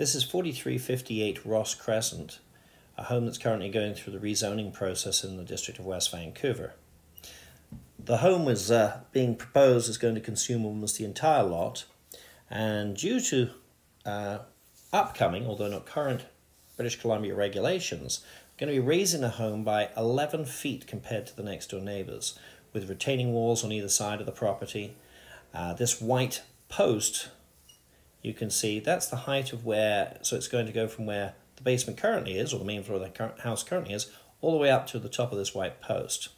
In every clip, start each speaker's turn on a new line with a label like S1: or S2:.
S1: This is 4358 Ross Crescent, a home that's currently going through the rezoning process in the district of West Vancouver. The home was being proposed is going to consume almost the entire lot, and due to upcoming, although not current, British Columbia regulations, going to be raising the home by 11 feet compared to the next door neighbours, with retaining walls on either side of the property. This white post, you can see, that's the height of where, so it's going to go from where the basement currently is, or the main floor of the house currently is, all the way up to the top of this white post.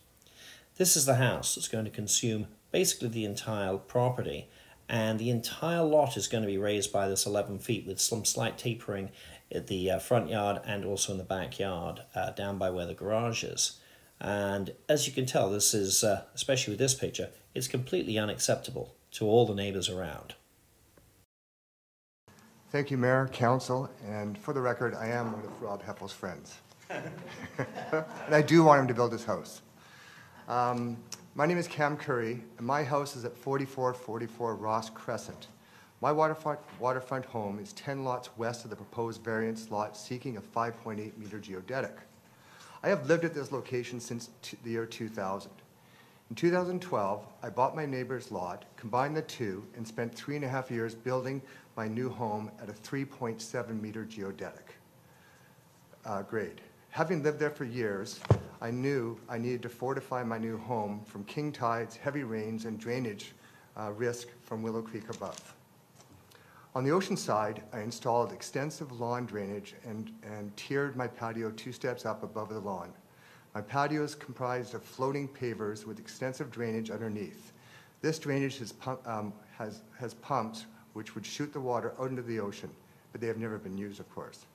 S1: This is the house that's going to consume basically the entire property, and the entire lot is going to be raised by this 11 feet with some slight tapering at the front yard and also in the backyard, down by where the garage is. And as you can tell, this is, especially with this picture, it's completely unacceptable to all the neighbours around.
S2: Thank you, Mayor, Council, and for the record, I am one of Rob Heppel's friends. And I do want him to build his house. My name is Cam Curry, and my house is at 4444 Ross Crescent. My waterfront home is 10 lots west of the proposed variance lot, seeking a 5.8 meter geodetic. I have lived at this location since the year 2000. In 2012, I bought my neighbor's lot, combined the two, and spent 3.5 years building my new home at a 3.7 meter geodetic grade. Having lived there for years, I knew I needed to fortify my new home from king tides, heavy rains, and drainage risk from Willow Creek above. On the ocean side, I installed extensive lawn drainage and tiered my patio 2 steps up above the lawn. My patio is comprised of floating pavers with extensive drainage underneath. This drainage has pumps which would shoot the water out into the ocean, but they have never been used, of course.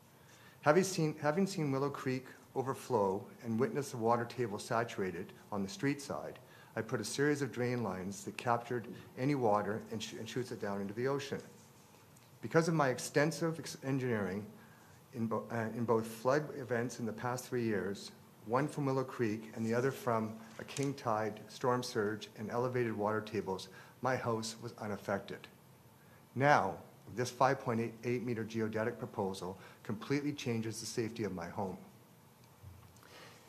S2: Having seen Willow Creek overflow and witnessed the water table saturated on the street side, I put a series of drain lines that captured any water and shoots it down into the ocean. Because of my extensive engineering in both flood events in the past 3 years, one from Willow Creek and the other from a king tide, storm surge, and elevated water tables, my house was unaffected. Now, this 5.8 meter geodetic proposal completely changes the safety of my home.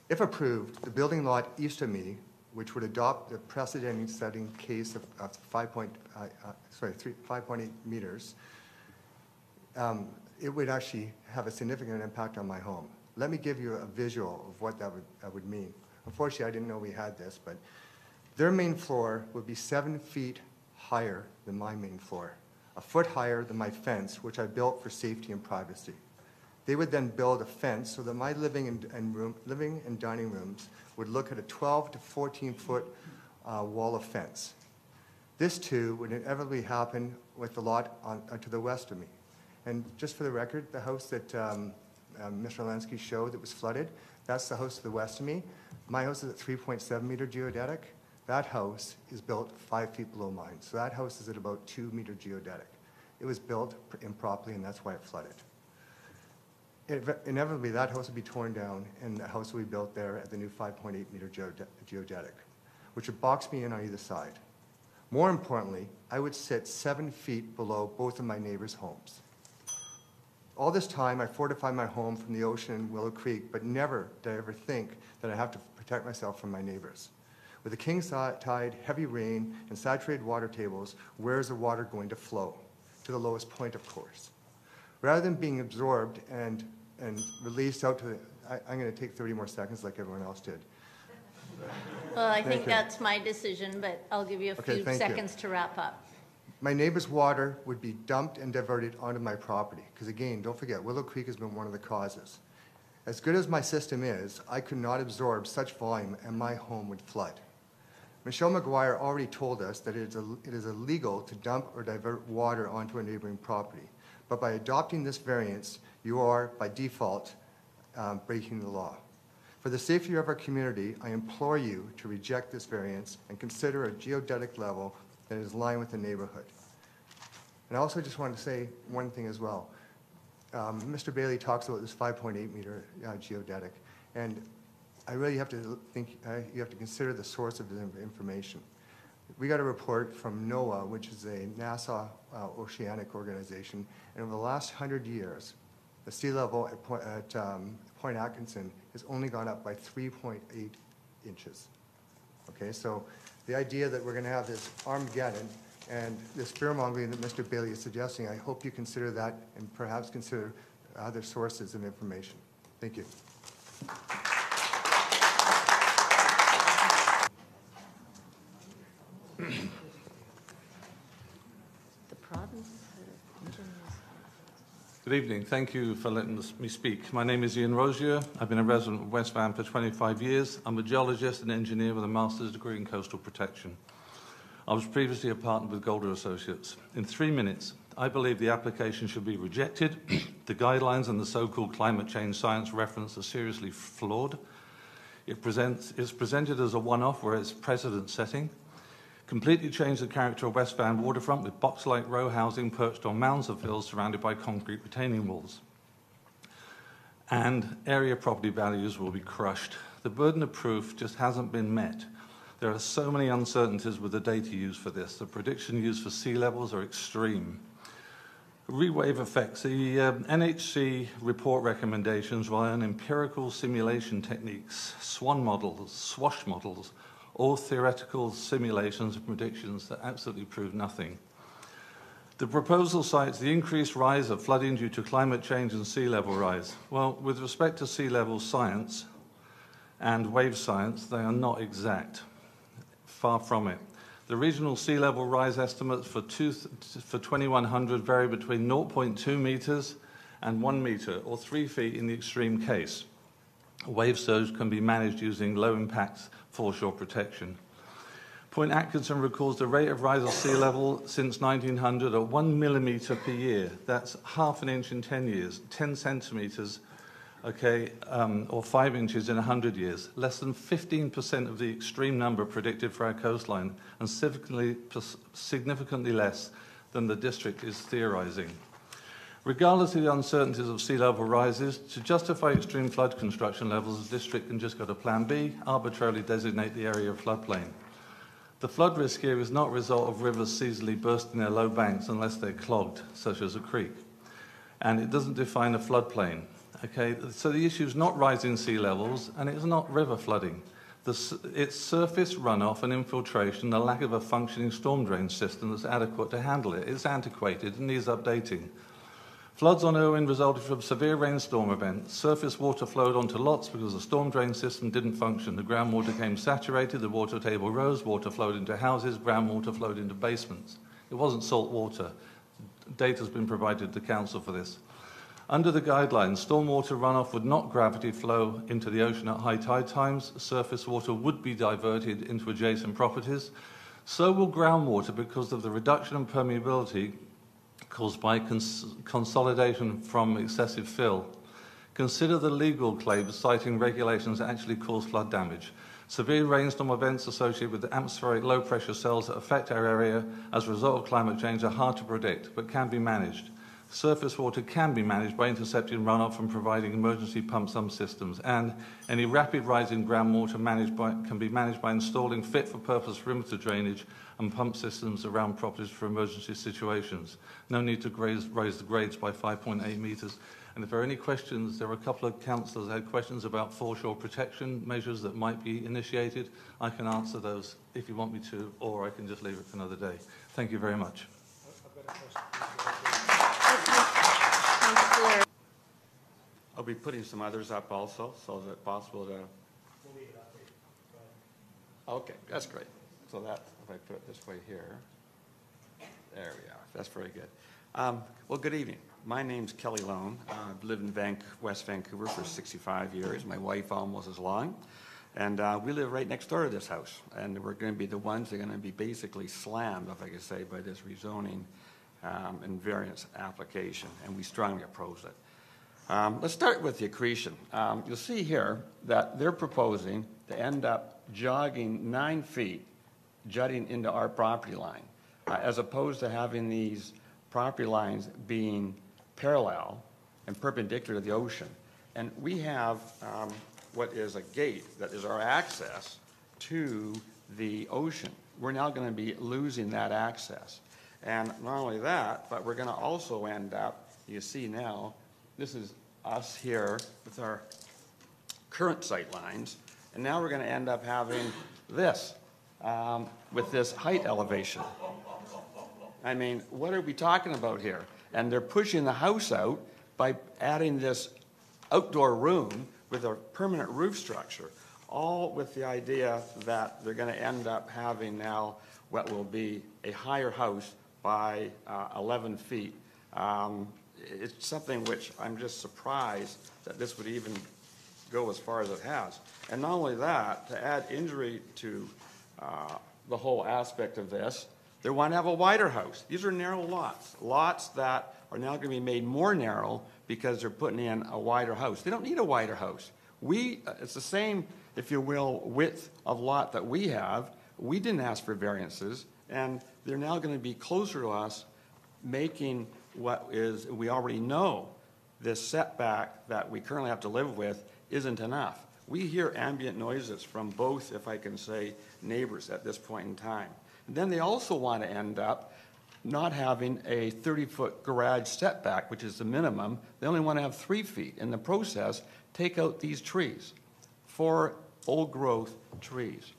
S2: If approved, the building lot east of me, which would adopt the precedent-setting case of 5.8 meters, it would actually have a significant impact on my home. Let me give you a visual of what that would mean. Unfortunately, I didn't know we had this, but their main floor would be 7 feet higher than my main floor, a foot higher than my fence, which I built for safety and privacy. They would then build a fence so that my living and dining rooms would look at a 12 to 14 foot wall of fence. This too would inevitably happen with the lot to the west of me. And just for the record, the house that Mr. Lansky showed that was flooded, that's the house to the west of me. My house is at 3.7 meter geodetic. That house is built 5 feet below mine. So that house is at about 2 meter geodetic. It was built improperly, and that's why it flooded. Inevitably, that house would be torn down, and the house will be built there at the new 5.8 meter geodetic, which would box me in on either side. More importantly, I would sit 7 feet below both of my neighbors' homes. All this time, I fortified my home from the ocean in Willow Creek, but never did I ever think that I have to protect myself from my neighbors. With the king tide, heavy rain, and saturated water tables, where is the water going to flow? To the lowest point, of course. Rather than being absorbed and released out to the, I'm going to take 30 more seconds like everyone else did.
S3: Well, I think that's my decision, but I'll give you a few seconds to wrap up.
S2: My neighbor's water would be dumped and diverted onto my property. Because again, don't forget, Willow Creek has been one of the causes. As good as my system is, I could not absorb such volume and my home would flood. Michelle McGuire already told us that it is illegal to dump or divert water onto a neighboring property. But by adopting this variance, you are, by default, breaking the law. For the safety of our community, I implore you to reject this variance and consider a geodetic level that is in line with the neighborhood. And I also just wanted to say one thing as well. Mr. Bailey talks about this 5.8 meter geodetic, and I really have to think, you have to consider the source of the information. We got a report from NOAA, which is a NASA oceanic organization, and over the last 100 years, the sea level at Point Atkinson has only gone up by 3.8 inches. Okay, so the idea that we're going to have this Armageddon and this fear-mongering that Mr. Bailey is suggesting, I hope you consider that and perhaps consider other sources of information. Thank you.
S3: The province engineers.
S4: Good evening. Thank you for letting me speak. My name is Ian Rosier. I've been a resident of West Van for 25 years. I'm a geologist and engineer with a master's degree in coastal protection. I was previously a partner with Golder Associates. In 3 minutes, I believe the application should be rejected. The guidelines and the so-called climate change science reference are seriously flawed. It's presented as a one-off where it's precedent setting. Completely changed the character of West Van waterfront with box-like row housing perched on mounds of hills surrounded by concrete retaining walls. And area property values will be crushed. The burden of proof just hasn't been met. There are so many uncertainties with the data used for this. The prediction used for sea levels are extreme. Rewave effects. The NHC report recommendations rely on empirical simulation techniques, SWAN models, SWASH models, all theoretical simulations and predictions that absolutely prove nothing. The proposal cites the increased rise of flooding due to climate change and sea level rise. Well, with respect to sea level science and wave science, they are not exact. Far from it. The regional sea level rise estimates for 2100 vary between 0.2 meters and 1 meter, or 3 feet in the extreme case. Wave surge can be managed using low-impact foreshore protection. Point Atkinson records the rate of rise of sea level since 1900 at 1 millimeter per year. That's half an inch in 10 years, 10 centimeters, okay, or 5 inches in 100 years. Less than 15% of the extreme number predicted for our coastline, and significantly less than the district is theorizing. Regardless of the uncertainties of sea level rises, to justify extreme flood construction levels, the district can just go to Plan B, arbitrarily designate the area of floodplain. The flood risk here is not a result of rivers seasonally bursting their low banks unless they're clogged, such as a creek. And it doesn't define a floodplain. Okay, so the issue is not rising sea levels, and it's not river flooding. It's surface runoff and infiltration, the lack of a functioning storm drain system that's adequate to handle it. It's antiquated and needs updating. Floods on Irwin resulted from severe rainstorm events. Surface water flowed onto lots because the storm drain system didn't function. The groundwater became saturated, the water table rose, water flowed into houses, groundwater flowed into basements. It wasn't salt water. Data has been provided to council for this. Under the guidelines, stormwater runoff would not gravity flow into the ocean at high tide times. Surface water would be diverted into adjacent properties. So will groundwater because of the reduction in permeability caused by consolidation from excessive fill. Consider the legal claims citing regulations that actually cause flood damage. Severe rainstorm events associated with the atmospheric low-pressure cells that affect our area as a result of climate change are hard to predict, but can be managed. Surface water can be managed by intercepting runoff and providing emergency pump sump systems, and any rapid rise in groundwater can be managed by installing fit-for-purpose perimeter drainage and pump systems around properties for emergency situations. No need to raise the grades by 5.8 meters. And if there are any questions, there are a couple of councillors that had questions about foreshore protection measures that might be initiated. I can answer those if you want me to, or I can just leave it for another day. Thank you very much.
S5: I'll be putting some others up also, so is it possible to... Okay, that's great. So that, if I put it this way here, there we are. That's very good. Well, good evening. My name's Kelly Lone. I've lived in West Vancouver for 65 years. My wife almost as long. And we live right next door to this house. And we're going to be the ones that are going to be basically slammed, if I could say, by this rezoning and variance application. And we strongly oppose it. Let's start with the accretion. You'll see here that they're proposing to end up jogging 9 feet, jutting into our property line, as opposed to having these property lines being parallel and perpendicular to the ocean. And we have what is a gate that is our access to the ocean. we're now going to be losing that access. And not only that, but we're going to also end up, you see now, this is us here with our current sight lines, and now we're going to end up having this with this height elevation. I mean, what are we talking about here? And they're pushing the house out by adding this outdoor room with a permanent roof structure, all with the idea that they're going to end up having now what will be a higher house by 11 feet. It's something which I'm just surprised that this would even go as far as it has. And not only that, to add injury to the whole aspect of this, they want to have a wider house. These are narrow lots, lots that are now going to be made more narrow because they're putting in a wider house. They don't need a wider house. It's the same, if you will, width of lot that we have. We didn't ask for variances, and they're now going to be closer to us, making what is, we already know, this setback that we currently have to live with isn't enough. We hear ambient noises from both, if I can say, neighbors at this point in time. And then they also want to end up not having a 30-foot garage setback, which is the minimum. They only want to have 3 feet. In the process, take out these trees, 4 old-growth trees,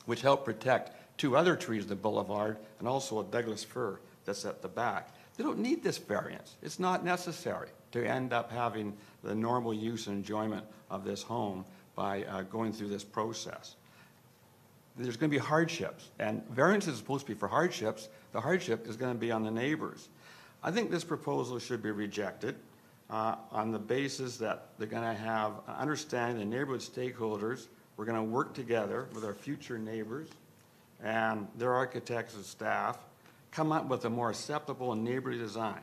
S5: which help protect 2 other trees of the boulevard and also a Douglas fir that's at the back. They don't need this variance. It's not necessary to end up having the normal use and enjoyment of this home by going through this process. There's going to be hardships, and variance is supposed to be for hardships. The hardship is going to be on the neighbors. I think this proposal should be rejected on the basis that they're going to have understanding the neighborhood stakeholders. We're going to work together with our future neighbors and their architects and staff, come up with a more acceptable and neighborly design.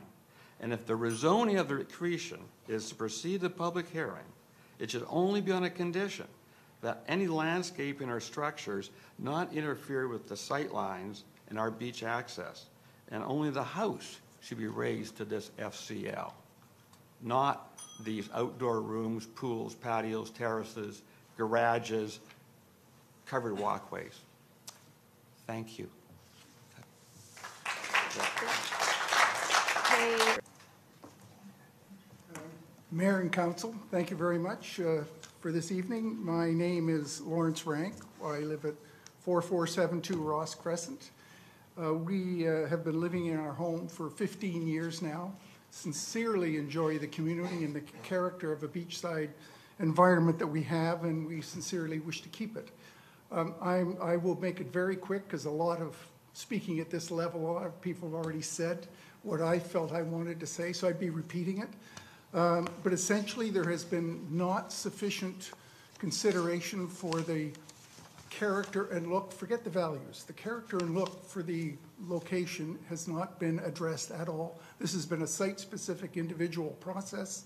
S5: And if the rezoning of the accretion is to proceed to public hearing, it should only be on a condition that any landscaping or structures not interfere with the sight lines and our beach access. And only the house should be raised to this FCL, not these outdoor rooms, pools, patios, terraces, garages, covered walkways. Thank you.
S6: Mayor and Council, thank you very much for this evening. My name is Lawrence Rank. I live at 4472 Ross Crescent. We have been living in our home for 15 years now. Sincerely enjoy the community and the character of a beachside environment that we have, and we sincerely wish to keep it. I will make it very quick because speaking at this level, a lot of people have already said what I felt I wanted to say, so I'd be repeating it. But essentially, there has been not sufficient consideration for the character and look, forget the values, the character and look for the location has not been addressed at all. This has been a site-specific individual process.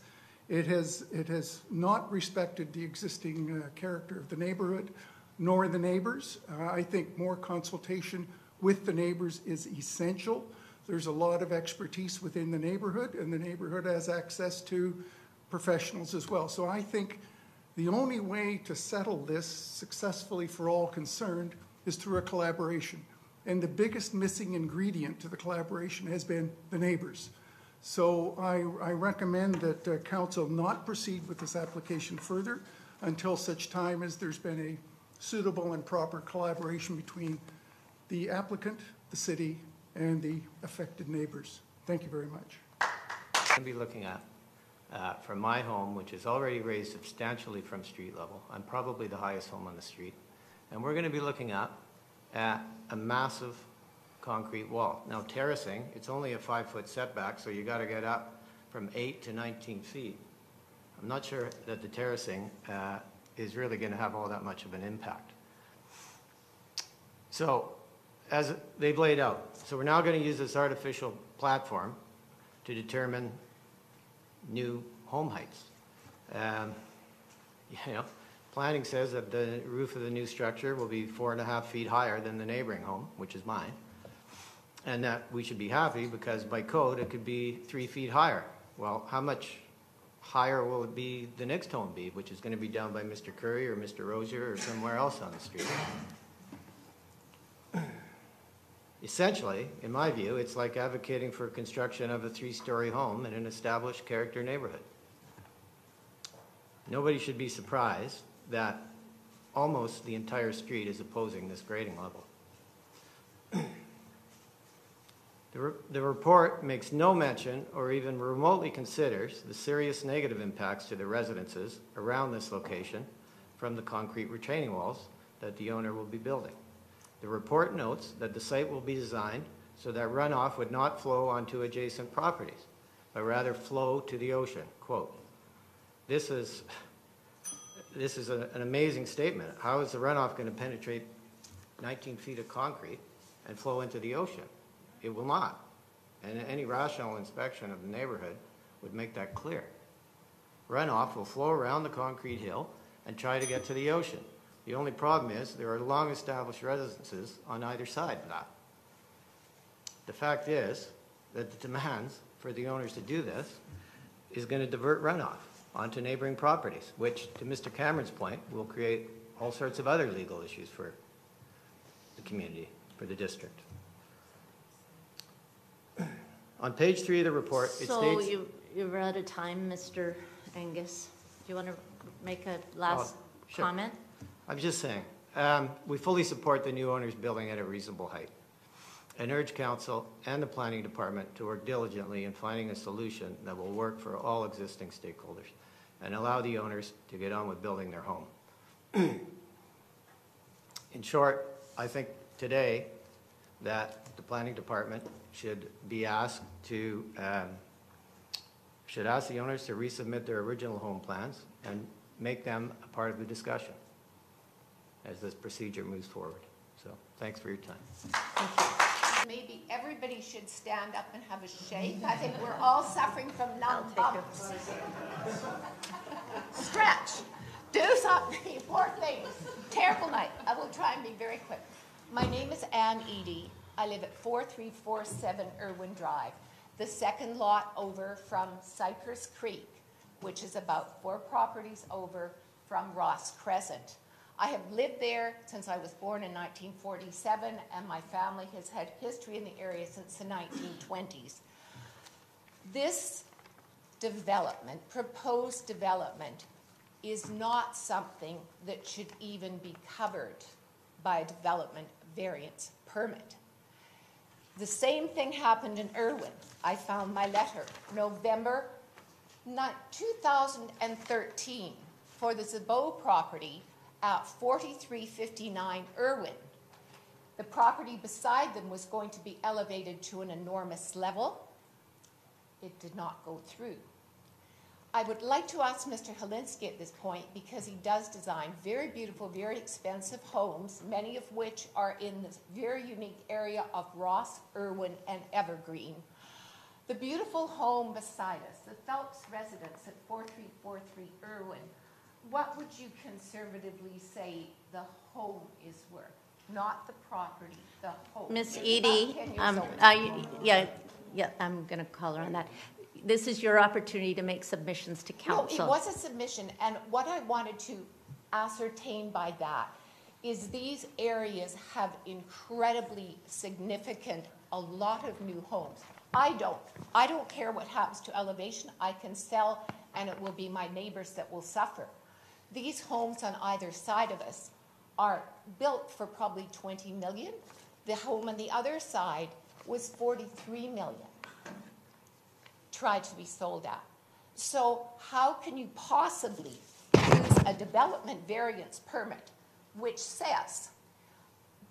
S6: It has not respected the existing character of the neighborhood, nor the neighbors. I think more consultation with the neighbors is essential. There's a lot of expertise within the neighborhood, and the neighborhood has access to professionals as well. So I think the only way to settle this successfully for all concerned is through a collaboration. And the biggest missing ingredient to the collaboration has been the neighbors. So I recommend that council not proceed with this application further until such time as there's been a suitable and proper collaboration between the applicant, the city, and the affected neighbors. Thank you very much.
S7: I'm going to be looking at, from my home, which is already raised substantially from street level. I'm probably the highest home on the street. And we're going to be looking at a massive concrete wall. Now terracing, it's only a 5-foot setback, so you got to get up from 8 to 19 feet. I'm not sure that the terracing is really going to have all that much of an impact. So, as they've laid out, so we're now going to use this artificial platform to determine new home heights. You know, planning says that the roof of the new structure will be 4.5 feet higher than the neighboring home, which is mine, and that we should be happy because by code it could be 3 feet higher. Well, how much higher will it be the next home be, which is going to be down by Mr. Curry or Mr. Rozier or somewhere else on the street? Essentially, in my view, it's like advocating for construction of a 3-story home in an established character neighborhood. Nobody should be surprised that almost the entire street is opposing this grading level. The report makes no mention or even remotely considers the serious negative impacts to the residences around this location from the concrete retaining walls that the owner will be building. The report notes that the site will be designed so that runoff would not flow onto adjacent properties, but rather flow to the ocean. Quote, this is an amazing statement. How is the runoff going to penetrate 19 feet of concrete and flow into the ocean? It will not. And any rational inspection of the neighborhood would make that clear. Runoff will flow around the concrete hill and try to get to the ocean. The only problem is there are long-established residences on either side of that. The fact is that the demands for the owners to do this is going to divert runoff onto neighboring properties, which, to Mr. Cameron's point, will create all sorts of other legal issues for the community, for the district. On page 3 of the report, it states...
S3: So you're out of time, Mr. Angus. Do you want to make a last
S7: sure.
S3: comment?
S7: I'm just saying, we fully support the new owners building at a reasonable height and urge council and the planning department to work diligently in finding a solution that will work for all existing stakeholders and allow the owners to get on with building their home. In short, I think today that the planning department should be asked to should ask the owners to resubmit their original home plans and make them a part of the discussion as this procedure moves forward. So thanks for your time.
S8: Maybe everybody should stand up and have a shake. I think we're all suffering from numb bumps. Stretch. Do something. Poor thing. Terrible night. I will try and be very quick. My name is Ann Eady. I live at 4347 Irwin Drive, the second lot over from Cypress Creek, which is about 4 properties over from Ross Crescent. I have lived there since I was born in 1947, and my family has had history in the area since the 1920s. This development, proposed development, is not something that should even be covered by a development variance permit. The same thing happened in Irwin. I found my letter, November 2013, for the Zabot property at 4359 Irwin. The property beside them was going to be elevated to an enormous level. It did not go through. I would like to ask Mr. Helinski at this point, because he does design very beautiful, very expensive homes, many of which are in this very unique area of Ross, Irwin, and Evergreen. The beautiful home beside us, the Phelps residence at 4343 Irwin, what would you conservatively say the home is worth? Not the property, the home.
S3: Miss Eady, I'm going to call her on that. This is your opportunity to make submissions to council.
S8: No, it was a submission, and what I wanted to ascertain by that is these areas have incredibly significant, a lot of new homes. I don't care what happens to elevation. I can sell, and it will be my neighbors that will suffer. These homes on either side of us are built for probably 20 million. The home on the other side was 43 million. Tried to be sold at. So how can you possibly use a development variance permit which says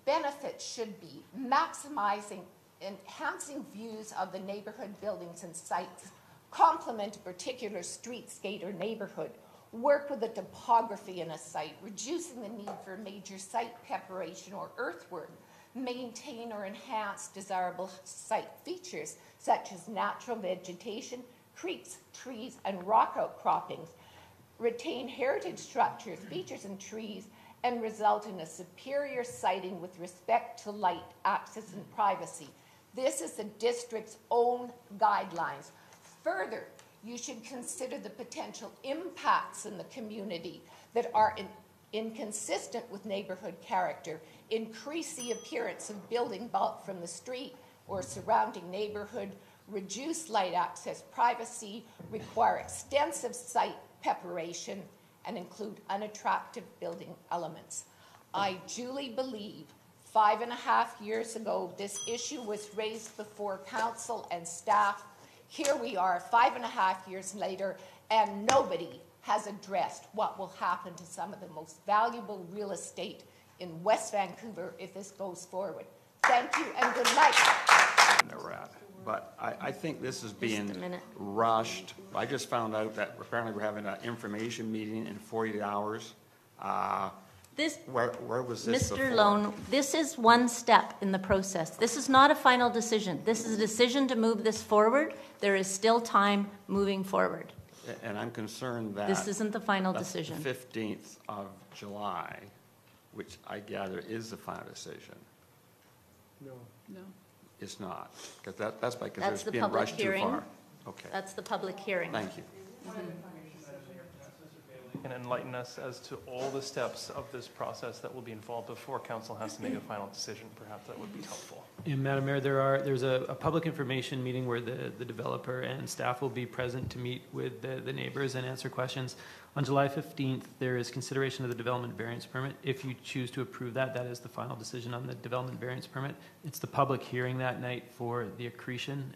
S8: benefits should be maximizing, enhancing views of the neighborhood buildings and sites, complement a particular streetscape or neighborhood, work with the topography in a site, reducing the need for major site preparation or earthwork, maintain or enhance desirable site features such as natural vegetation, creeks, trees, and rock outcroppings, retain heritage structures, features, and trees, and result in a superior siting with respect to light, access, and privacy. This is the district's own guidelines. Further, you should consider the potential impacts in the community that are inconsistent with neighborhood character, increase the appearance of building bulk from the street or surrounding neighborhood, reduce light access privacy, require extensive site preparation, and include unattractive building elements. I duly believe 5.5 years ago this issue was raised before council and staff. Here we are 5.5 years later, and nobody has addressed what will happen to some of the most valuable real estate in West Vancouver if this goes forward. Thank you and good night.
S5: But I think this is being rushed. I just found out that apparently we're having an information meeting in 48 hours. Where was this
S3: Mr. Lone, this is one step in the process. This is not a final decision. This is a decision to move this forward. There is still time moving forward.
S5: And I'm concerned that
S3: this isn't the final decision.
S5: The 15th of July, which I gather is the final decision.
S6: No.
S8: No.
S5: It's not, because that's because
S3: That's
S5: it's
S3: the
S5: being
S3: public
S5: rushed
S3: hearing.
S5: too far. Okay.
S3: That's the public hearing.
S5: Thank you.
S9: And enlighten us as to all the steps of this process that will be involved before council has to make a final decision. Perhaps that would be helpful.
S10: Yeah, Madam Mayor, there's a public information meeting where the developer and staff will be present to meet with the neighbors and answer questions. On July 15th, there is consideration of the development variance permit. If you choose to approve that, that is the final decision on the development variance permit. It's the public hearing that night for the accretion.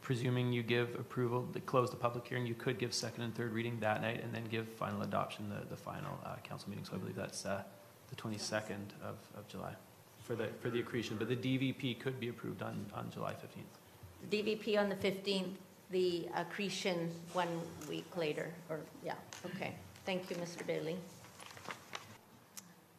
S10: Presuming you give approval to close the public hearing, you could give second and third reading that night and then give final adoption the final council meeting. So I believe that's the 22nd of July for the accretion. But the DVP could be approved on July 15th.
S3: DVP on the 15th, the accretion 1 week later, or yeah, okay. Thank you, Mr. Bailey.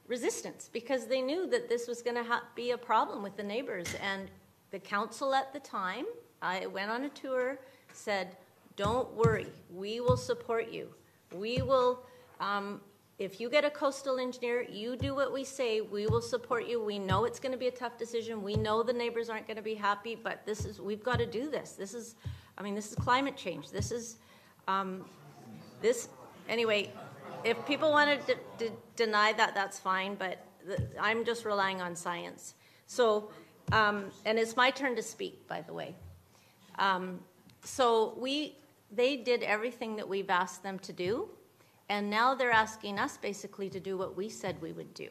S3: Resistance, because they knew that this was going to be a problem with the neighbors, and the council at the time, I went on a tour, said, don't worry, we will support you. We will, if you get a coastal engineer, you do what we say, we will support you. We know it's going to be a tough decision. We know the neighbors aren't going to be happy, but we've got to do this. This is climate change. This is, anyway, if people want to deny that, that's fine, but I'm just relying on science. So, and it's my turn to speak, by the way. So they did everything that we've asked them to do, and now they're asking us basically to do what we said we would do,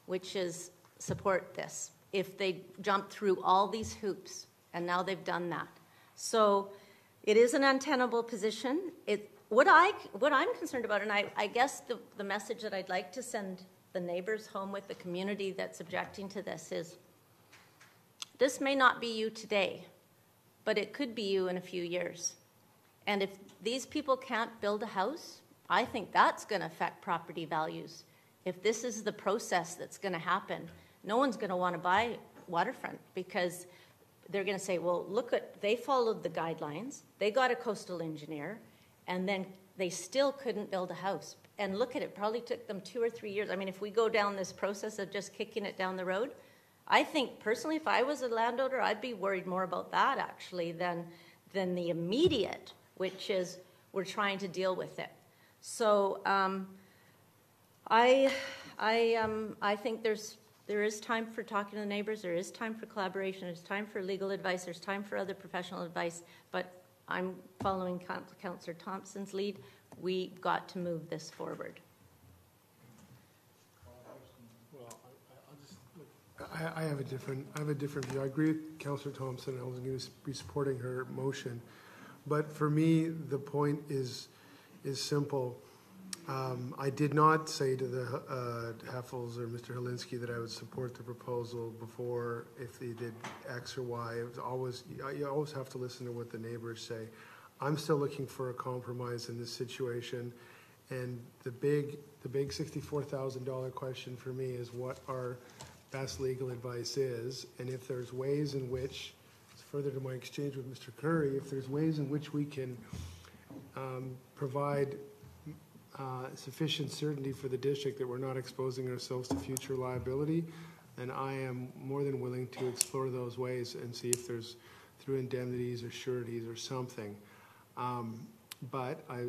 S3: which is support this. If they jump through all these hoops, and now they've done that. So it is an untenable position. What I'm concerned about, and I guess the message that I'd like to send the neighbors home with, the community that's objecting to this, is this may not be you today, but it could be you in a few years. And if these people can't build a house, I think that's going to affect property values. If this is the process that's going to happen, no one's going to want to buy waterfront because they're going to say, well, look, they followed the guidelines, they got a coastal engineer, and then they still couldn't build a house. And look at it, probably took them 2 or 3 years. I mean, if we go down this process of just kicking it down the road, I think personally, if I was a landowner, I'd be worried more about that actually than the immediate, which is we're trying to deal with it. So I think there is time for talking to the neighbors. There is time for collaboration. There's time for legal advice. There's time for other professional advice. But I'm following Councillor Thompson's lead. We've got to move this forward.
S11: I have a different view. I agree with Councillor Thompson. I was going to be supporting her motion, but for me, the point is simple. I did not say to the Heffels or Mr. Helinski that I would support the proposal before if they did X or Y. It was always, you always have to listen to what the neighbors say. I'm still looking for a compromise in this situation, and the big $64,000 question for me is what our best legal advice is, and if there's ways in which, further to my exchange with Mr. Curry, if there's ways in which we can provide sufficient certainty for the district that we're not exposing ourselves to future liability, then I am more than willing to explore those ways and see if there's through indemnities or sureties or something. but I